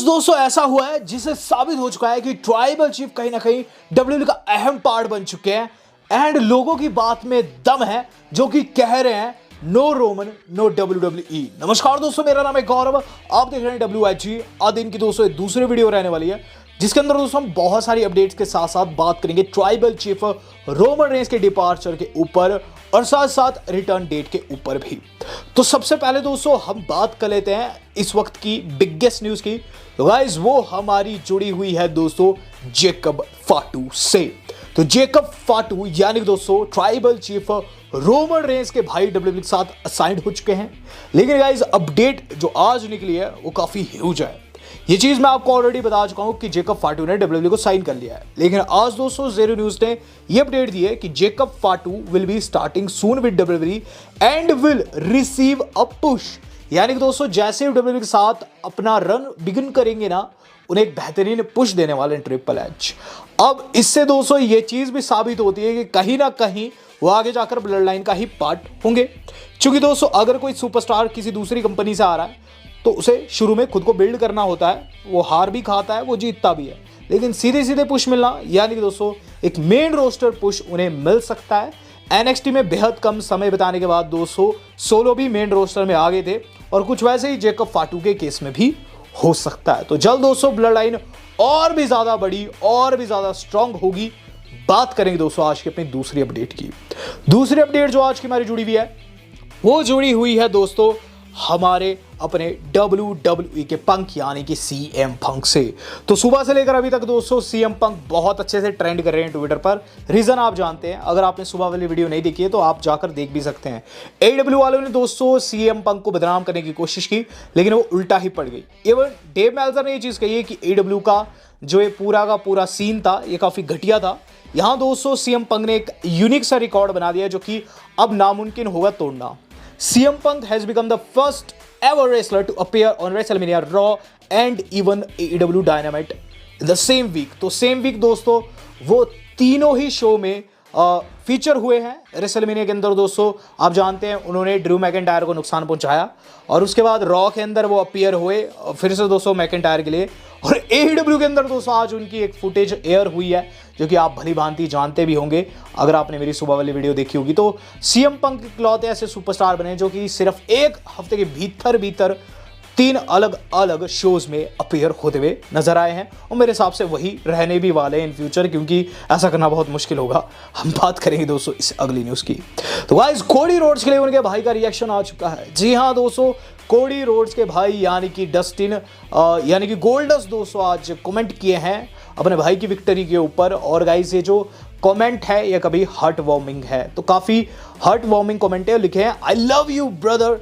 दोस्तों ऐसा हुआ है जिसे साबित हो चुका है कि ट्राइबल चीफ कहीं ना कहीं डब्ल्यूडब्ल्यूई का अहम पार्ट बन चुके हैं एंड लोगों की बात में दम है जो कि कह रहे हैं नो रोमन नो डब्ल्यूडब्ल्यूई। नमस्कार दोस्तों, मेरा नाम है गौरव, आप देख रहे हैं WIG। आज दिन की दोस्तों दूसरी वीडियो रहने वाली है जिसके अंदर दोस्तों हम बहुत सारी अपडेट्स के साथ साथ बात करेंगे ट्राइबल चीफ रोमन रेंस के डिपार्चर के ऊपर और साथ साथ रिटर्न डेट के ऊपर भी। तो सबसे पहले दोस्तों हम बात कर लेते हैं इस वक्त की बिगेस्ट न्यूज की। तो गाइस वो हमारी जुड़ी हुई है दोस्तों जेकब फाटू से। तो जेकब फाटू यानी दोस्तों ट्राइबल चीफ रोमन रेंस के भाई डब्ल्यूडब्ल्यूई के साथ असाइंड हो चुके हैं। लेकिन गाइस अपडेट जो आज निकली है वो काफी ह्यूज है। ये चीज मैं आपको ऑलरेडी बता चुका हूं कि जेकब फाटू ने डब्ल्यूडब्ल्यूई को साइन कर लिया है। लेकिन आज दोस्तों ज़ेरो न्यूज ने ये अपडेट दी है कि Jacob फाटू will be starting soon with WWE and will receive a push. यानी कि दोस्तों जैसे डब्ल्यूडब्ल्यूई के साथ अपना रन बिगिन करेंगे ना, उन्हें एक बेहतरीन पुश देने वाले ट्रिपल एच। अब इससे दोस्तों ये चीज भी साबित होती है कि कहीं ना कहीं वो आगे जाकर ब्लड लाइन का ही पार्ट होंगे। क्योंकि दोस्तों अगर कोई सुपरस्टार किसी दूसरी कंपनी से आ रहा है तो उसे शुरू में खुद को बिल्ड करना होता है। वो हार भी खाता है, वो जीतता भी है, लेकिन सीधे सीधे पुश मिलना यानी कि दोस्तों एक मेन रोस्टर पुश उन्हें मिल सकता है। NXT में बेहद कम समय बिताने के बाद दोस्तों सोलो भी मेन रोस्टर में आ गए थे और कुछ वैसे ही जेकब फाटू के केस में भी हो सकता है। तो जल्द दोस्तों ब्लड लाइन और भी ज्यादा बड़ी और भी ज्यादा स्ट्रांग होगी। बात करेंगे दोस्तों आज की अपनी दूसरी अपडेट की। दूसरी अपडेट जो आज की हमारी जुड़ी हुई है वो जुड़ी हुई है दोस्तों हमारे अपने WWE के पंक यानी कि CM पंक से। तो सुबह से लेकर अभी तक दोस्तों CM पंक बहुत अच्छे से ट्रेंड कर रहे हैं ट्विटर पर। रीजन आप जानते हैं, अगर आपने सुबह वाली वीडियो नहीं देखी है तो आप जाकर देख भी सकते हैं। AEW वालों ने दोस्तों CM पंक को बदनाम करने की कोशिश की लेकिन वो उल्टा ही पड़ गई। इवन डेव मेल्जर ने ये चीज कही है कि AEW का जो ये पूरा का पूरा सीन था ये काफी घटिया था। यहां दोस्तों CM पंक ने एक यूनिक सा रिकॉर्ड बना दिया जो कि अब नामुमकिन होगा तोड़ना। CM Punk has become the first ever wrestler to appear on WrestleMania Raw and even AEW Dynamite in the same week। तो सेम वीक दोस्तों वो तीनों ही शो में फीचर हुए हैं। रेसलमेनिया के अंदर दोस्तों आप जानते हैं उन्होंने ड्रू मैकिंटायर को नुकसान पहुंचाया और उसके बाद रॉ के अंदर वो अपीयर हुए फिर से दोस्तों मैकिंटायर के लिए। और AEW के अंदर दोस्तों आज उनकी एक फुटेज एयर हुई है जो कि आप भली भांति जानते भी होंगे अगर आपने मेरी सुबह वाली वीडियो देखी होगी। तो CM पंक इकलौते ऐसे सुपरस्टार बने जो कि सिर्फ एक हफ्ते के भीतर 3 अलग अलग शोज में अपीयर होते हुए नजर आए हैं और मेरे हिसाब से वही रहने भी वाले हैं इन फ्यूचर, क्योंकि ऐसा करना बहुत मुश्किल होगा। हम बात करेंगे दोस्तों इस अगली न्यूज की। तो गाइस कोडी रोड्स के लिए उनके भाई का रिएक्शन आ चुका है। जी हाँ दोस्तों, कोडी रोड्स के भाई यानी कि डस्टिन यानी कि गोल्डस्ट दोस्तों आज कमेंट किए हैं अपने भाई की विक्ट्री के ऊपर। और गाइस ये जो कमेंट है ये कभी हार्ट वार्मिंग है, तो काफी हार्ट वार्मिंग कमेंट है। लिखे हैं I love you brother,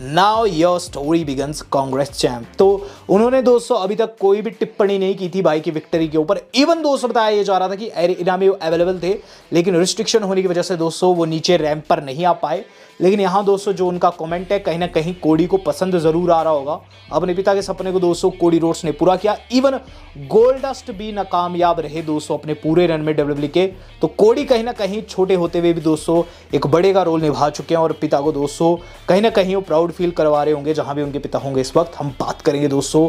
now your story begins, Congress champ. तो उन्होंने दोस्तों अभी तक कोई भी टिप्पणी नहीं की थी भाई की विक्ट्री के ऊपर। इवन दोस्तों बताया ये जा रहा था कि इनामी अवेलेबल थे लेकिन रिस्ट्रिक्शन होने की वजह से दोस्तों वो नीचे रैंप पर नहीं आ पाए। लेकिन यहाँ दोस्तों जो उनका कमेंट है कहीं ना कहीं कोडी को पसंद जरूर आ रहा होगा। अपने पिता के सपने को दोस्तों कोडी रोड्स ने पूरा किया। इवन गोल्डस्ट भी नाकामयाब रहे दोस्तों अपने पूरे रन में WWE के। तो कोडी कहीं ना कहीं छोटे होते हुए भी दोस्तों एक बड़े का रोल निभा चुके हैं और पिता को दोस्तों कहीं ना कहीं वो प्राउड फील करवा रहे होंगे जहां भी उनके पिता होंगे इस वक्त। हम बात करेंगे दोस्तों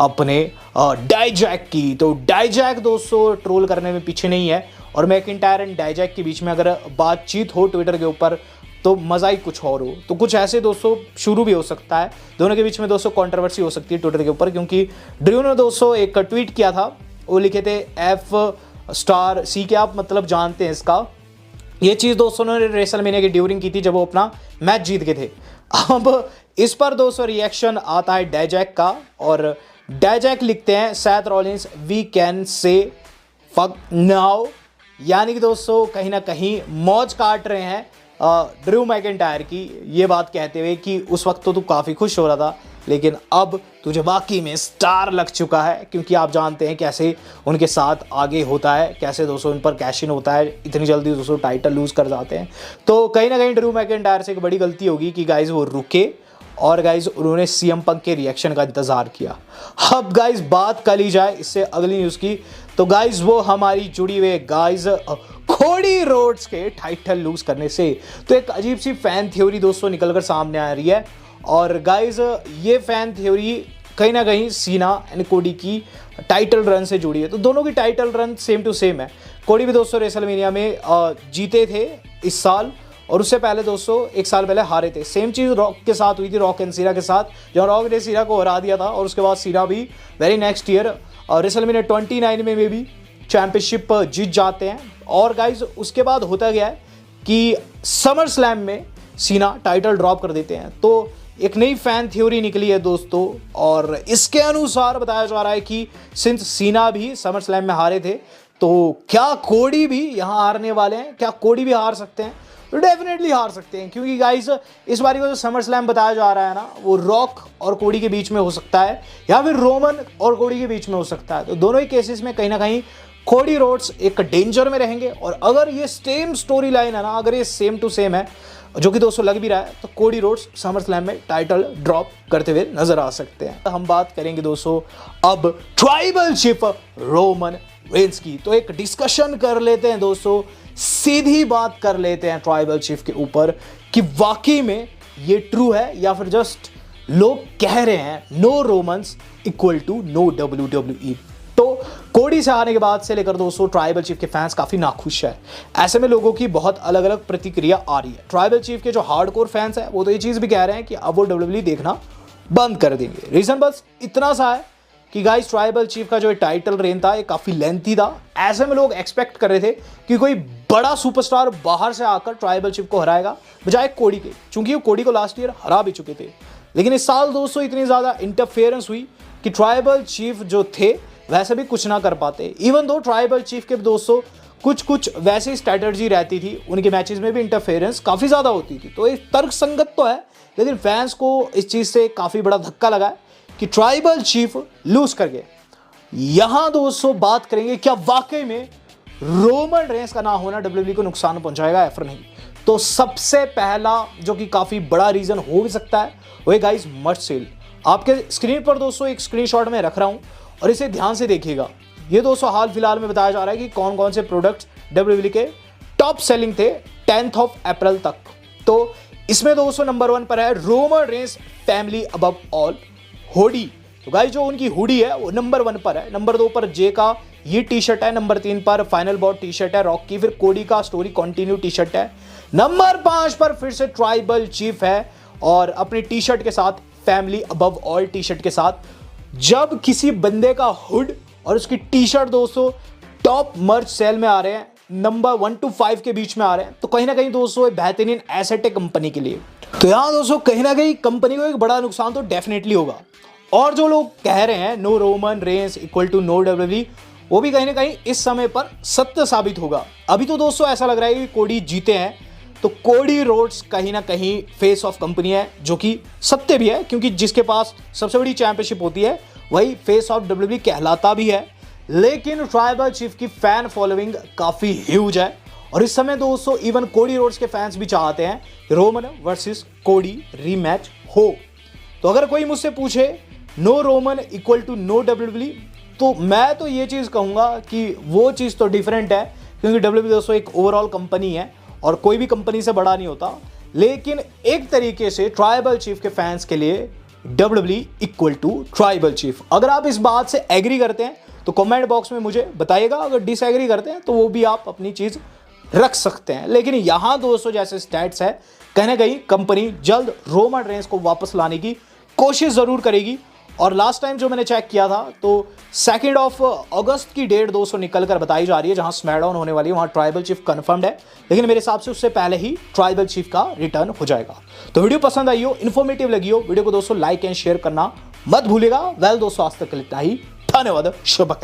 अपने डाइजैक की। तो डाइजैक दोस्तों ट्रोल करने में पीछे नहीं है और मैकिंटायर एंड डाइजैक के बीच में अगर बातचीत हो ट्विटर के ऊपर तो मजा ही कुछ और हो। तो कुछ ऐसे दोस्तों शुरू भी हो सकता है, दोनों के बीच में दोस्तों कंट्रोवर्सी हो सकती है ट्विटर के ऊपर। क्योंकि ड्रू ने दोस्तों एक ट्वीट किया था, वो लिखे थे F*C के आप मतलब जानते हैं इसका। ये चीज़ दोस्तों ने रेसलमेनिया की ड्यूरिंग की थी जब वो अपना मैच जीत गए थे। अब इस पर दोस्तों रिएक्शन आता है डाइजैक का और डाइजैक लिखते हैं Seth Rollins we can say fuck now. यानी कि दोस्तों कहीं ना कहीं मौज काट रहे हैं ड्रू मैकिंटायर की, ये बात कहते हुए कि उस वक्त तो तू काफ़ी खुश हो रहा था लेकिन अब तुझे वाकई में स्टार लग चुका है। क्योंकि आप जानते हैं कैसे उनके साथ आगे होता है, कैसे दोस्तों उन पर कैश इन होता है, इतनी जल्दी दोस्तों टाइटल लूज कर जाते हैं। तो कहीं ना कहीं ड्रू मैकिंटायर से एक बड़ी गलती होगी कि गाइज वो रुके और गाइज उन्होंने CM पंक के रिएक्शन का इंतजार किया। अब गाइज बात कर ली जाए इससे अगली न्यूज़ की। तो गाइज वो हमारी जुड़ी हुई गाइज कोडी रोड्स के टाइटल लूज करने से। तो एक अजीब सी फैन थ्योरी दोस्तों निकलकर सामने आ रही है और गाइज ये फैन थ्योरी कहीं ना कहीं सीना एंड कोडी की टाइटल रन से जुड़ी है। तो दोनों की title run same to same है। कोडी भी दोस्तों रेसलमेनिया में जीते थे इस साल, और उससे पहले दोस्तों एक साल पहले हारे थे। सेम चीज़ रॉक के साथ हुई थी, रॉक एंड सीना के साथ, जहाँ रॉक ने सीना को हरा दिया था और उसके बाद सीना भी वेरी नेक्स्ट ईयर रेसलमेनिया 29 में भी चैंपियनशिप जीत जाते हैं। और गाइज उसके बाद होता गया है कि समर स्लैम में सीना टाइटल ड्रॉप कर देते हैं। तो एक नई फैन थ्योरी निकली है दोस्तों, और इसके अनुसार बताया जा रहा है कि सिंस सीना भी समर स्लैम में हारे थे, तो क्या कोडी भी यहाँ हारने वाले हैं? क्या कोडी भी हार सकते हैं? तो डेफिनेटली हार सकते हैं, क्योंकि गाइस इस बारी को जो समर स्लैम बताया जा रहा है ना, वो रॉक और कोडी के बीच में हो सकता है या फिर रोमन और कोडी के बीच में हो सकता है। तो दोनों ही केसेस में कहीं ना कहीं कोडी रोड्स एक डेंजर में रहेंगे। और अगर ये सेम स्टोरी लाइन है ना, अगर ये सेम टू सेम है, जो कि दोस्तों लग भी रहा है, तो कोडी रोड्स समर स्लैम में टाइटल ड्रॉप करते हुए नजर आ सकते हैं। हम बात करेंगे दोस्तों अब ट्राइबल चीफ रोमन रेंस की। तो एक डिस्कशन कर लेते हैं दोस्तों, सीधी बात कर लेते हैं ट्राइबल चीफ के ऊपर कि वाकई में ये ट्रू है या फिर जस्ट लोग कह रहे हैं no Romans equal to no WWE। तो कोडी से आने के बाद से लेकर दोस्तों ट्राइबल चीफ के फैंस काफी नाखुश है। ऐसे में लोगों की बहुत अलग अलग प्रतिक्रिया आ रही है। ट्राइबल चीफ के जो हार्डकोर फैंस है वो तो ये चीज भी कह रहे हैं कि अब वो WWE देखना बंद कर देंगे। रीजन बस इतना सा है कि गाइस ट्राइबल चीफ का जो टाइटल रेन था ये काफी लेंथी था। ऐसे में लोग एक्सपेक्ट कर रहे थे कि कोई बड़ा सुपरस्टार बाहर से आकर ट्राइबल चीफ को हराएगा बजाय कोडी के, क्योंकि वो कोडी को लास्ट ईयर हरा भी चुके थे। लेकिन इस साल दोस्तों इतनी ज्यादा इंटरफेरेंस हुई कि ट्राइबल चीफ जो थे वैसे भी कुछ ना कर पाते। इवन दो ट्राइबल चीफ के दोस्तों कुछ वैसी स्ट्रैटेजी रहती थी, उनके मैचेस में भी इंटरफेरेंस काफी ज्यादा होती थी। तो ये तर्क संगत तो है, लेकिन फैंस को इस चीज से काफी बड़ा धक्का लगा है कि ट्राइबल चीफ लूज कर गए। यहां दोस्तों बात करेंगे क्या वाकई में रोमन रेंस का ना होना WWE को नुकसान पहुंचाएगा या फिर नहीं। तो सबसे पहला जो कि काफी बड़ा रीजन हो भी सकता है वो है गाइस मर्च सेल। आपके स्क्रीन पर दोस्तों एक स्क्रीनशॉट में रख रहा हूं और इसे ध्यान से देखिएगा। ये दोस्तों हाल फिलहाल में बताया जा रहा है कि कौन कौन से प्रोडक्ट्स WWE के टॉप सेलिंग थे 10 अप्रैल तक। तो इसमें दोस्तों नंबर 1 पर है Roman Reigns family above all hoodie. तो गाइस जो उनकी हुडी है वो नंबर 1 पर है। नंबर 2 पर जे का ये टी शर्ट है। नंबर 3 पर फाइनल बॉट टी शर्ट है रॉक की। फिर कोडी का स्टोरी कंटिन्यू टी शर्ट है। नंबर 5 पर फिर से ट्राइबल चीफ है और अपनी टी शर्ट के साथ family above all T shirt के साथ। जब किसी बंदे का हुड और उसकी टी शर्ट दोस्तों टॉप मर्च सेल में आ रहे हैं, नंबर 1 to 5 के बीच में आ रहे हैं, तो कहीं ना कहीं दोस्तों बेहतरीन एसेट है कंपनी के लिए। तो यहां दोस्तों कहीं ना कहीं कंपनी को एक बड़ा नुकसान तो डेफिनेटली होगा। और जो लोग कह रहे हैं no Roman Reigns equal to no WWE, वो भी कहीं ना कहीं इस समय पर सत्य साबित होगा। अभी तो दोस्तों ऐसा लग रहा है कि कोडी जीते हैं, तो कोडी रोड्स कहीं ना कहीं फेस ऑफ कंपनी है, जो कि सत्य भी है, क्योंकि जिसके पास सबसे बड़ी चैंपियनशिप होती है वही फेस ऑफ WWE कहलाता भी है। लेकिन ट्राइबल चीफ की फैन फॉलोइंग काफी ह्यूज है और इस समय दोस्तों इवन कोडी रोड्स के फैंस भी चाहते हैं रोमन वर्सेस कोडी रीमैच हो। तो अगर कोई मुझसे पूछे no Roman equal to no WWE, तो मैं तो ये चीज कहूंगा कि वो चीज तो डिफरेंट है, क्योंकि WWE दोस्तों एक ओवरऑल कंपनी है और कोई भी कंपनी से बड़ा नहीं होता। लेकिन एक तरीके से ट्राइबल चीफ के फैंस के लिए WWE equal to tribal chief. अगर आप इस बात से एग्री करते हैं तो कमेंट बॉक्स में मुझे बताइएगा, अगर डिसएग्री करते हैं तो वो भी आप अपनी चीज रख सकते हैं। लेकिन यहां दोस्तों जैसे स्टैट्स है, कहीं ना कहीं कंपनी जल्द रोमन रेंस को वापस लाने की कोशिश जरूर करेगी। और लास्ट टाइम जो मैंने चेक किया था तो 2 अगस्त की डेट दोस्तों निकल कर बताई जा रही है, जहां स्मैकडाउन होने वाली है वहां ट्राइबल चीफ कंफर्म्ड है। लेकिन मेरे हिसाब से उससे पहले ही ट्राइबल चीफ का रिटर्न हो जाएगा। तो वीडियो पसंद आई हो, इन्फॉर्मेटिव लगी हो, वीडियो को दोस्तों लाइक एंड शेयर करना मत भूलिएगा। वेल दोस्तों आज तक इतना ही, धन्यवाद, शुभ है।